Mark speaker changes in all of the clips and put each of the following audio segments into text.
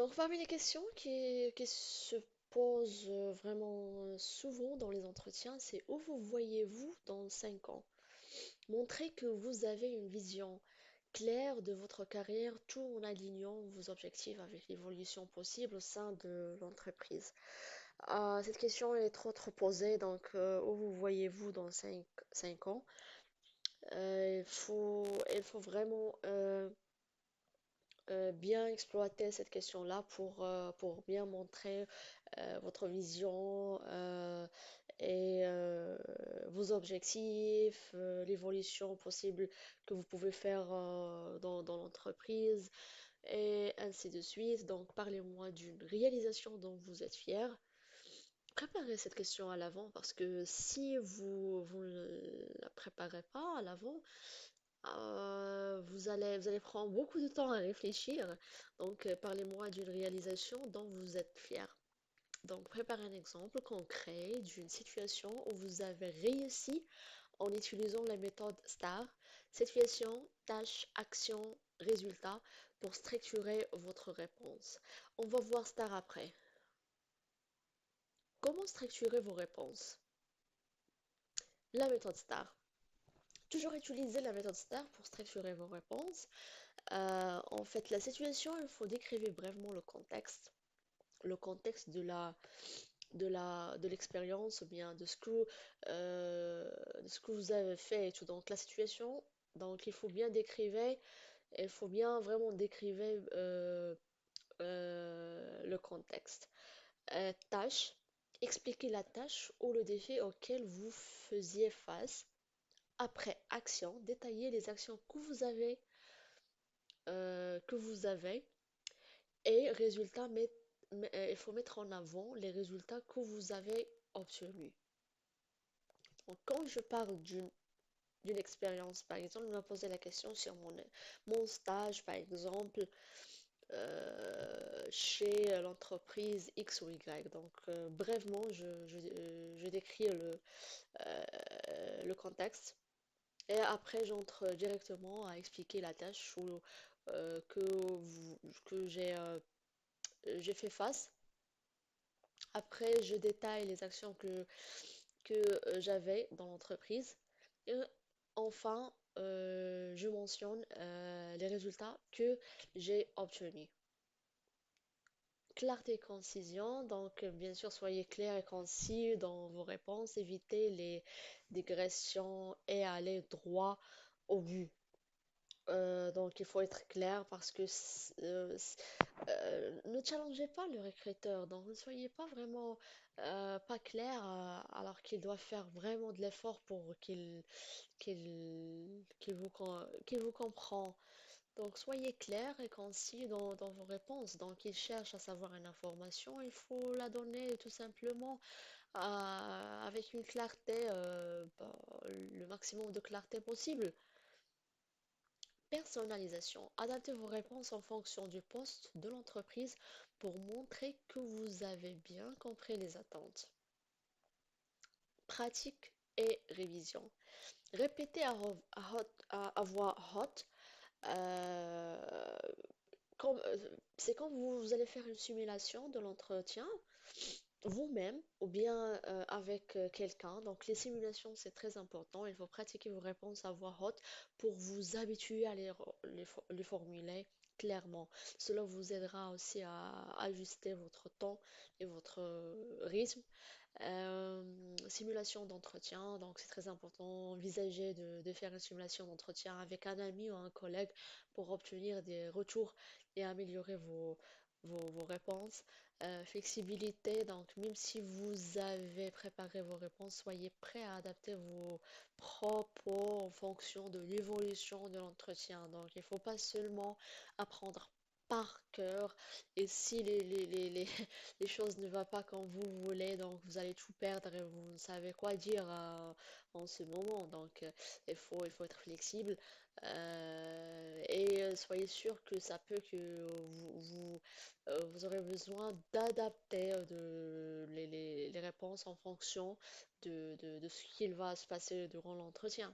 Speaker 1: Donc, parmi les questions qui se posent vraiment souvent dans les entretiens, c'est où vous voyez-vous dans 5 ans? Montrez que vous avez une vision claire de votre carrière tout en alignant vos objectifs avec l'évolution possible au sein de l'entreprise. Cette question est trop posée, donc où vous voyez-vous dans 5 ans? Il faut vraiment bien exploiter cette question-là pour bien montrer votre vision et vos objectifs, l'évolution possible que vous pouvez faire dans l'entreprise et ainsi de suite. Donc, parlez-moi d'une réalisation dont vous êtes fier. Préparez cette question à l'avant parce que si vous ne la préparez pas à l'avant, vous allez prendre beaucoup de temps à réfléchir. Donc, parlez-moi d'une réalisation dont vous êtes fier. Donc, préparez un exemple concret d'une situation où vous avez réussi en utilisant la méthode STAR, situation, tâche, action, résultat, pour structurer votre réponse. On va voir STAR après. Comment structurer vos réponses? La méthode STAR. Toujours utiliser la méthode STAR pour structurer vos réponses. En fait, la situation, il faut décrire brièvement le contexte de l'expérience ou bien de ce que vous avez fait et tout. Donc, la situation, donc il faut bien vraiment décrire le contexte. Tâche, expliquer la tâche ou le défi auquel vous faisiez face. Après, action, détailler les actions que vous avez. Et résultat, il faut mettre en avant les résultats que vous avez obtenus. Donc, quand je parle d'une expérience, par exemple, on m'a posé la question sur mon stage, par exemple, chez l'entreprise X ou Y. Donc, brièvement, je décris le contexte. Et après, j'entre directement à expliquer la tâche que j'ai fait face. Après, je détaille les actions que j'avais dans l'entreprise. Et enfin, je mentionne les résultats que j'ai obtenus. Clarté et concision, donc bien sûr, soyez clair et concis dans vos réponses, évitez les digressions et allez droit au but. Donc il faut être clair parce que ne challengez pas le recruteur, donc ne soyez pas vraiment pas clair alors qu'il doit faire vraiment de l'effort pour qu'il vous comprend. Donc soyez clair et concis dans vos réponses. Donc il cherche à savoir une information, il faut la donner tout simplement avec une clarté, le maximum de clarté possible. Personnalisation. Adaptez vos réponses en fonction du poste de l'entreprise pour montrer que vous avez bien compris les attentes. Pratique et révision. Répétez à voix haute. euh, c'est quand vous allez faire une simulation de l'entretien vous-même ou bien avec quelqu'un. Donc les simulations, c'est très important. Il faut pratiquer vos réponses à voix haute pour vous habituer à les formuler clairement. Cela vous aidera aussi à ajuster votre temps et votre rythme. Simulation d'entretien, donc c'est très important. Envisagez de faire une simulation d'entretien avec un ami ou un collègue pour obtenir des retours et améliorer vos réponses. Flexibilité, donc même si vous avez préparé vos réponses, soyez prêt à adapter vos propos en fonction de l'évolution de l'entretien. Donc il ne faut pas seulement apprendre par cœur et si les choses ne vont pas comme vous voulez, donc vous allez tout perdre et vous ne savez quoi dire en ce moment. Donc il faut être flexible et soyez sûr que ça peut que vous aurez besoin d'adapter les réponses en fonction de ce qu'il va se passer durant l'entretien.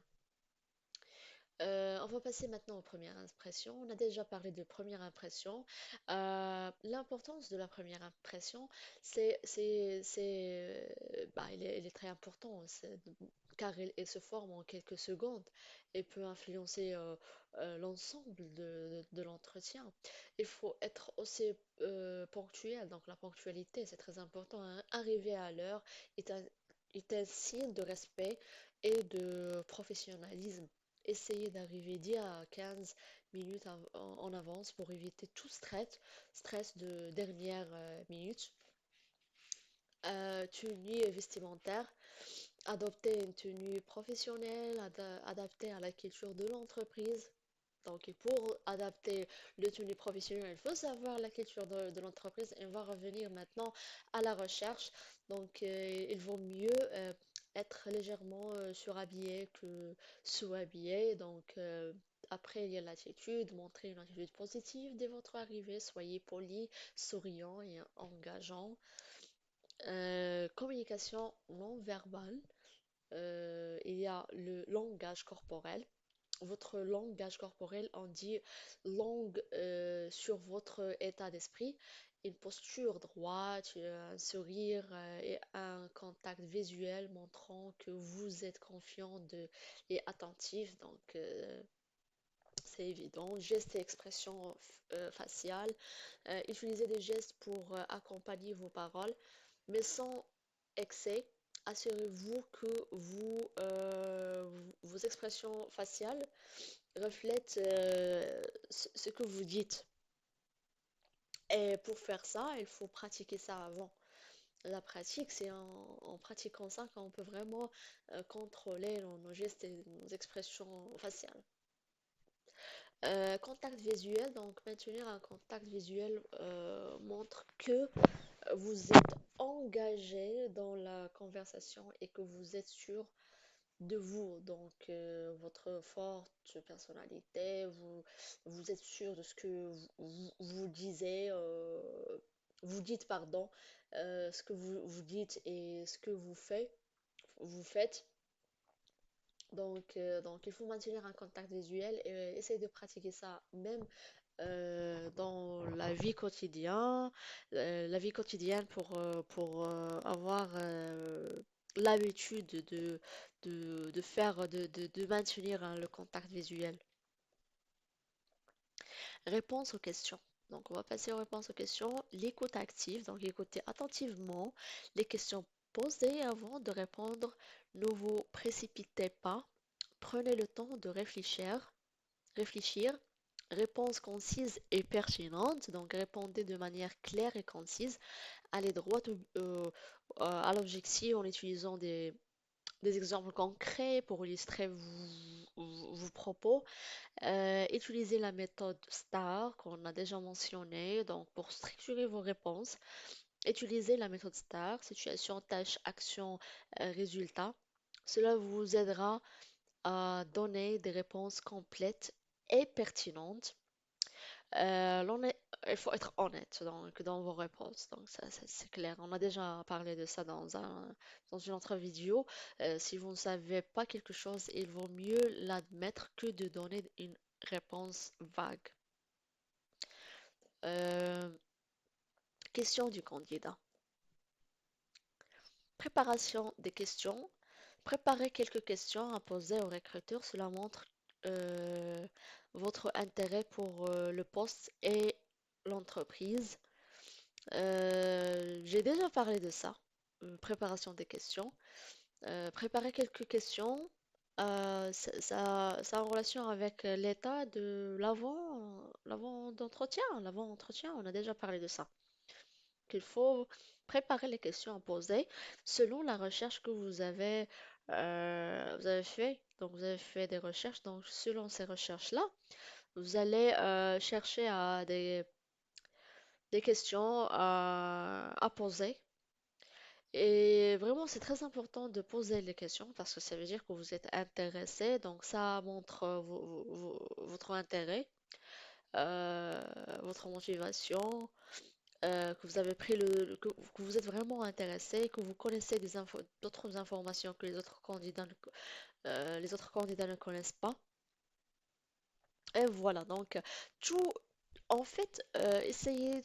Speaker 1: On va passer maintenant aux premières impressions. On a déjà parlé de première impression. L'importance de la première impression, elle est très importante, car elle se forme en quelques secondes et peut influencer l'ensemble de l'entretien. Il faut être aussi ponctuel, donc la ponctualité, c'est très important, hein. Arriver à l'heure est est un signe de respect et de professionnalisme. Essayez d'arriver 10 à 15 minutes en avance pour éviter tout stress de dernière minute. Tenue vestimentaire, adopter une tenue professionnelle, adaptée à la culture de l'entreprise. Donc, et pour adapter le tenue professionnel, il faut savoir la culture de l'entreprise. Et on va revenir maintenant à la recherche. Donc, il vaut mieux être légèrement surhabillé que sous-habillé. Donc, après, il y a l'attitude, montrer une attitude positive dès votre arrivée. Soyez poli, souriant et engageant. Communication non verbale. Il y a le langage corporel. Votre langage corporel en dit langue sur votre état d'esprit. Une posture droite, un sourire et un contact visuel montrant que vous êtes confiant et attentif. Donc, c'est évident. Gestes et expressions faciales. Utilisez des gestes pour accompagner vos paroles, mais sans excès. Assurez-vous que vos expressions faciales reflètent ce que vous dites. Et pour faire ça, il faut pratiquer ça avant. La pratique, c'est en pratiquant ça qu'on peut vraiment contrôler nos gestes et nos expressions faciales. Contact visuel, donc maintenir un contact visuel montre que vous êtes engagé dans la conversation et que vous êtes sûr de vous, donc votre forte personnalité, vous êtes sûr de ce que vous disiez, vous dites, pardon, ce que vous dites et ce que vous faites. Donc il faut maintenir un contact visuel et essayer de pratiquer ça même dans la vie quotidienne pour avoir l'habitude de faire, de maintenir hein, le contact visuel. Réponse aux questions. Donc, on va passer aux réponses aux questions. L'écoute active, donc écoutez attentivement les questions posées avant de répondre. Ne vous précipitez pas. Prenez le temps de réfléchir. Réponse concise et pertinente, donc répondez de manière claire et concise. Allez droit à l'objectif en utilisant des exemples concrets pour illustrer vos propos. Utilisez la méthode STAR qu'on a déjà mentionnée, donc pour structurer vos réponses. Utilisez la méthode STAR, situation, tâche, action, résultat. Cela vous aidera à donner des réponses complètes et pertinentes. Il faut être honnête dans vos réponses, donc ça, c'est clair. On a déjà parlé de ça dans une autre vidéo. Si vous ne savez pas quelque chose, il vaut mieux l'admettre que de donner une réponse vague. Euh, Question du candidat. Préparation des questions. Préparez quelques questions à poser au recruteur. Cela montre euh, votre intérêt pour le poste et l'entreprise. J'ai déjà parlé de ça, préparation des questions. Préparer quelques questions, ça a en relation avec l'état de l'avant-entretien. On a déjà parlé de ça. Qu'il faut préparer les questions à poser selon la recherche que vous avez fait. Donc, vous avez fait des recherches. Donc, selon ces recherches-là, vous allez chercher des questions à poser. Et vraiment, c'est très important de poser les questions parce que ça veut dire que vous êtes intéressé. Donc, ça montre votre intérêt, euh, votre motivation, que vous avez que vous êtes vraiment intéressé, que vous connaissez d'autres informations que les autres candidats ne connaissent pas. Et voilà, donc tout, en fait, essayez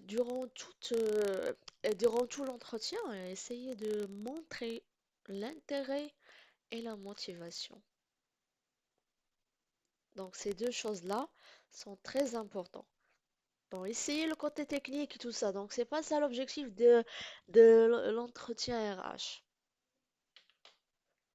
Speaker 1: durant tout l'entretien, essayez de montrer l'intérêt et la motivation. Donc ces deux choses-là sont très importantes. Donc essayez le côté technique et tout ça. Donc c'est pas ça l'objectif de l'entretien RH.